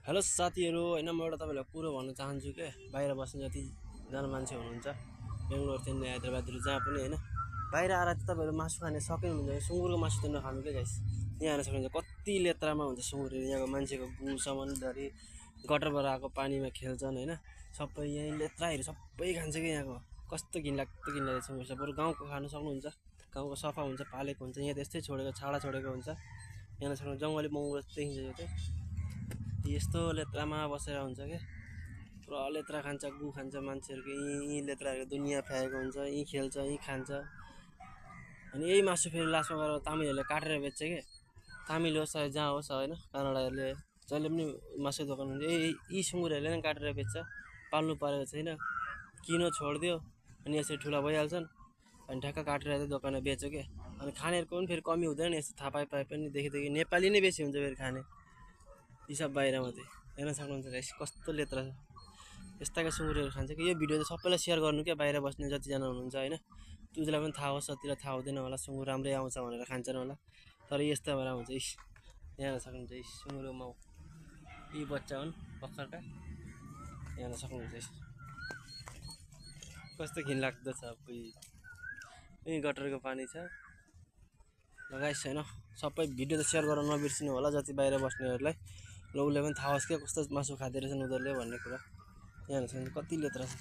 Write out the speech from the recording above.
Hello साथीहरू होइन म एउटा तपाईँलाई कुरो भन्न चाहन्छु के बाहिर बस्ने जतिजना मान्छे हुनुहुन्छ बेङ्गलोर चेन्नई हैदराबादहरू जहाँ पनि होइन बाहिर आएर चाहिँ तपाईँहरू मासु खाने सक्नुहुन्छ सुँगुरको मासु त नखानु क्या गाइस। यहाँ हेर्न सक्नुहुन्छ कति लेत्रामा हुन्छ सुँगुरहरू यहाँको मान्छेको गुसामानधरि गटरबाट आएको पानीमा खेल्छन् होइन सबै यहीँ लेत्राहरू सबै खान्छ कि यहाँको कस्तो घिनलाग्दो सुँगुर छ। बरु गाउँको खानु सक्नुहुन्छ, गाउँको सफा हुन्छ पालेको हुन्छ। यहाँ त्यस्तै छोडेको छाडा छोडेको हुन्छ। यहाँ सक्नुहुन्छ जङ्गली मङ्गुर देखिन्छ यो चाहिँ यस्तो लेत्रामा बसेर हुन्छ क्या पुरा लेत्रा खान्छ गु खान्छ मान्छेहरूको यहीँ लेत्राहरू दुनियाँ फ्याएको हुन्छ यहीँ खेल्छ यहीँ खान्छ। अनि यही मासु फेरि लास्टमा गएर तामिलहरूले काटेर बेच्छ कि तामिल होस् चाहे जहाँ होस् होइन कन्नडाहरूले जहिले पनि मासु दोकान हुन्छ यी सुँगुरहरूले नै काटेर बेच्छ। पाल्नु परेको छैन किनो छोडिदियो अनि यसरी ठुला भइहाल्छन् अनि ठ्याक्क काटेर चाहिँ दोकानमा बेच्यो क्या। अनि खानेहरूको पनि फेरि कमी हुँदैन यस्तो थाहा पाए पनि देखि नेपाली नै बेसी हुन्छ फेरि खाने यी सब बाहिर मात्रै हेर्न सक्नुहुन्छ गाइस कस्तो लेत्रा छ। यस्ताका सुँगुरहरू खान्छ कि यो भिडियो चाहिँ सबैलाई सेयर गर्नु क्या बाहिर बस्ने जतिजना हुनुहुन्छ होइन तुझलाई पनि थाहा होस् जतिलाई थाहा हुँदैन होला सुँगुर राम्रै आउँछ भनेर खान्छन् होला तर यस्तो भएर आउँछ इस यहाँ हेर्न सक्नुहुन्छ इस सुँगुरको माउ यी बच्चा हुन् भर्खरका हेर्न सक्नुहुन्छ इस कस्तो घिनलाग्दो छ। यहीँ गटरको पानी छ ल गाइस होइन सबै भिडियो त सेयर गर्न नबिर्सिनु होला जति बाहिर बस्नेहरूलाई ल उसले पनि थाहा होस् क्या कस्तो मासु खाँदो रहेछन् उनीहरूले भन्ने कुरा। यहाँ हेर्न सक्नुहुन्छ कति लेत्रा छ।